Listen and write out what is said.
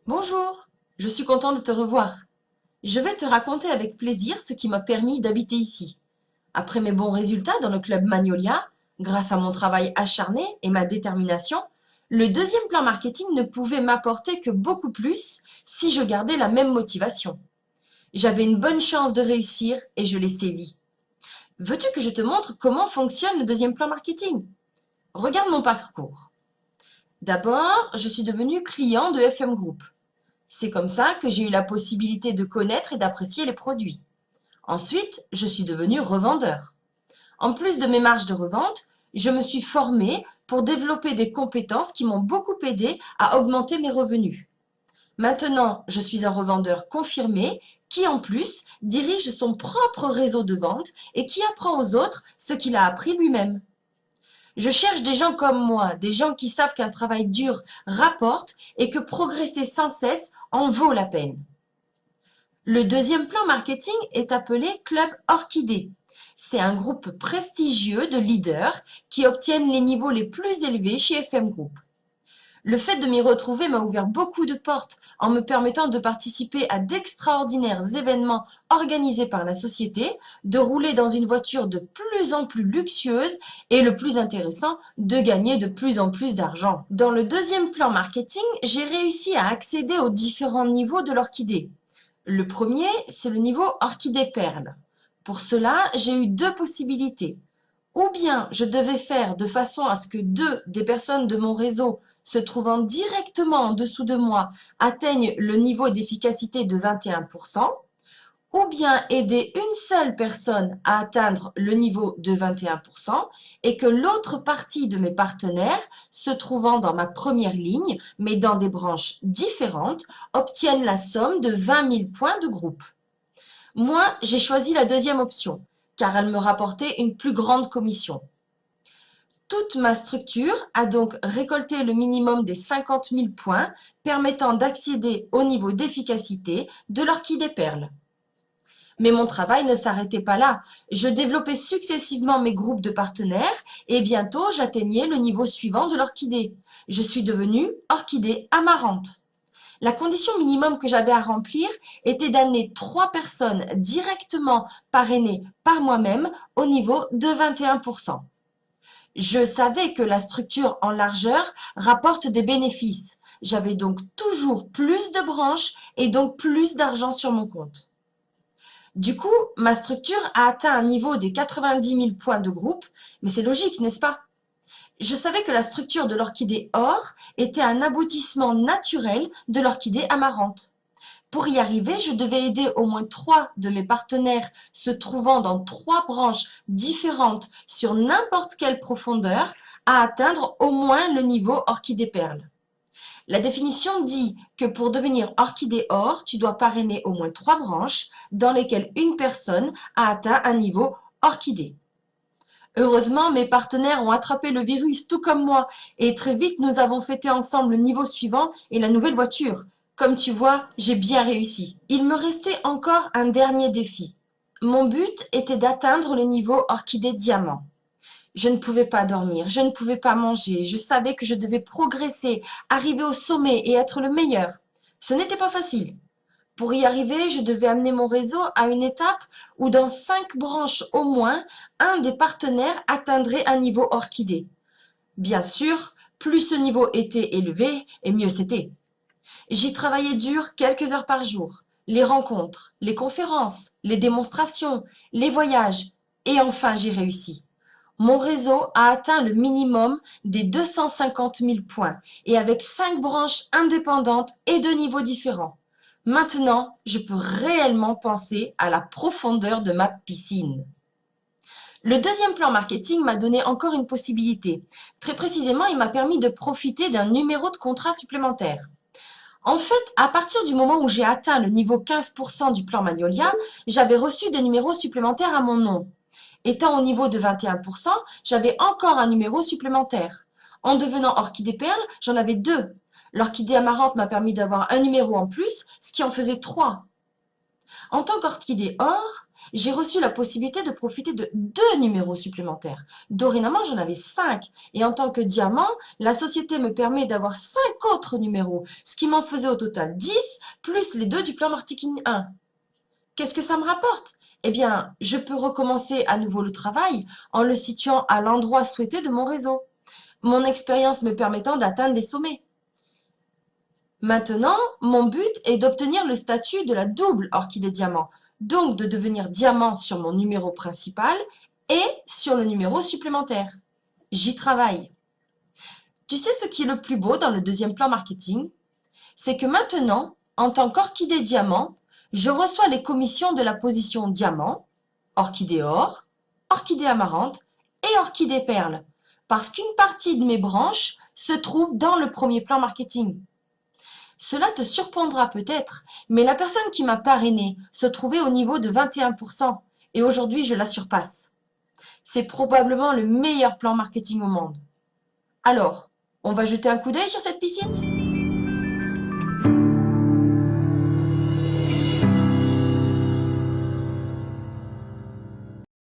Bonjour, je suis content de te revoir. Je vais te raconter avec plaisir ce qui m'a permis d'habiter ici. Après mes bons résultats dans le club Magnolia, grâce à mon travail acharné et ma détermination, le deuxième plan marketing ne pouvait m'apporter que beaucoup plus si je gardais la même motivation. J'avais une bonne chance de réussir et je l'ai saisie. Veux-tu que je te montre comment fonctionne le deuxième plan marketing? Regarde mon parcours. D'abord, je suis devenu client de FM Group. C'est comme ça que j'ai eu la possibilité de connaître et d'apprécier les produits. Ensuite, je suis devenu revendeur. En plus de mes marges de revente, je me suis formée pour développer des compétences qui m'ont beaucoup aidé à augmenter mes revenus. Maintenant, je suis un revendeur confirmé qui, en plus, dirige son propre réseau de vente et qui apprend aux autres ce qu'il a appris lui-même. Je cherche des gens comme moi, des gens qui savent qu'un travail dur rapporte et que progresser sans cesse en vaut la peine. Le deuxième plan marketing est appelé Club Orchidée. C'est un groupe prestigieux de leaders qui obtiennent les niveaux les plus élevés chez FM Group. Le fait de m'y retrouver m'a ouvert beaucoup de portes en me permettant de participer à d'extraordinaires événements organisés par la société, de rouler dans une voiture de plus en plus luxueuse et le plus intéressant, de gagner de plus en plus d'argent. Dans le deuxième plan marketing, j'ai réussi à accéder aux différents niveaux de l'orchidée. Le premier, c'est le niveau orchidée perle. Pour cela, j'ai eu deux possibilités. Ou bien je devais faire de façon à ce que deux des personnes de mon réseau se trouvant directement en dessous de moi atteignent le niveau d'efficacité de 21%, ou bien aider une seule personne à atteindre le niveau de 21% et que l'autre partie de mes partenaires, se trouvant dans ma première ligne, mais dans des branches différentes, obtiennent la somme de 20 000 points de groupe. Moi, j'ai choisi la deuxième option, car elle me rapportait une plus grande commission. Toute ma structure a donc récolté le minimum des 50 000 points permettant d'accéder au niveau d'efficacité de l'orchidée perle. Mais mon travail ne s'arrêtait pas là. Je développais successivement mes groupes de partenaires et bientôt j'atteignais le niveau suivant de l'orchidée. Je suis devenue orchidée amarante. La condition minimum que j'avais à remplir était d'amener 3 personnes directement parrainées par moi-même au niveau de 21%. Je savais que la structure en largeur rapporte des bénéfices. J'avais donc toujours plus de branches et donc plus d'argent sur mon compte. Du coup, ma structure a atteint un niveau des 90 000 points de groupe, mais c'est logique, n'est-ce pas? Je savais que la structure de l'orchidée or était un aboutissement naturel de l'orchidée amarante. Pour y arriver, je devais aider au moins 3 de mes partenaires se trouvant dans 3 branches différentes sur n'importe quelle profondeur à atteindre au moins le niveau orchidée perle. La définition dit que pour devenir orchidée or, tu dois parrainer au moins 3 branches dans lesquelles une personne a atteint un niveau orchidée. Heureusement, mes partenaires ont attrapé le virus tout comme moi et très vite nous avons fêté ensemble le niveau suivant et la nouvelle voiture. Comme tu vois, j'ai bien réussi. Il me restait encore un dernier défi. Mon but était d'atteindre le niveau orchidée diamant. Je ne pouvais pas dormir, je ne pouvais pas manger, je savais que je devais progresser, arriver au sommet et être le meilleur. Ce n'était pas facile. Pour y arriver, je devais amener mon réseau à une étape où dans 5 branches au moins, un des partenaires atteindrait un niveau orchidée. Bien sûr, plus ce niveau était élevé, et mieux c'était. J'y travaillais dur quelques heures par jour. Les rencontres, les conférences, les démonstrations, les voyages. Et enfin, j'ai réussi. Mon réseau a atteint le minimum des 250 000 points et avec 5 branches indépendantes et de niveaux différents. Maintenant, je peux réellement penser à la profondeur de ma piscine. Le deuxième plan marketing m'a donné encore une possibilité. Très précisément, il m'a permis de profiter d'un numéro de contrat supplémentaire. En fait, à partir du moment où j'ai atteint le niveau 15% du plan Magnolia, j'avais reçu des numéros supplémentaires à mon nom. Étant au niveau de 21%, j'avais encore un numéro supplémentaire. En devenant orchidée perle, j'en avais 2. L'orchidée amarante m'a permis d'avoir un numéro en plus, ce qui en faisait 3. En tant qu'orchidée or, j'ai reçu la possibilité de profiter de 2 numéros supplémentaires. Dorénavant, j'en avais 5. Et en tant que diamant, la société me permet d'avoir 5 autres numéros, ce qui m'en faisait au total 10, plus les 2 du plan marketing 1. Qu'est-ce que ça me rapporte? Eh bien, je peux recommencer à nouveau le travail en le situant à l'endroit souhaité de mon réseau, mon expérience me permettant d'atteindre les sommets. Maintenant, mon but est d'obtenir le statut de la double orchidée diamant, donc de devenir diamant sur mon numéro principal et sur le numéro supplémentaire. J'y travaille. Tu sais ce qui est le plus beau dans le deuxième plan marketing? C'est que maintenant, en tant qu'orchidée diamant, je reçois les commissions de la position diamant, orchidée or, orchidée amarante et orchidée perle, parce qu'une partie de mes branches se trouve dans le premier plan marketing. Cela te surprendra peut-être, mais la personne qui m'a parrainée se trouvait au niveau de 21% et aujourd'hui je la surpasse. C'est probablement le meilleur plan marketing au monde. Alors, on va jeter un coup d'œil sur cette piscine?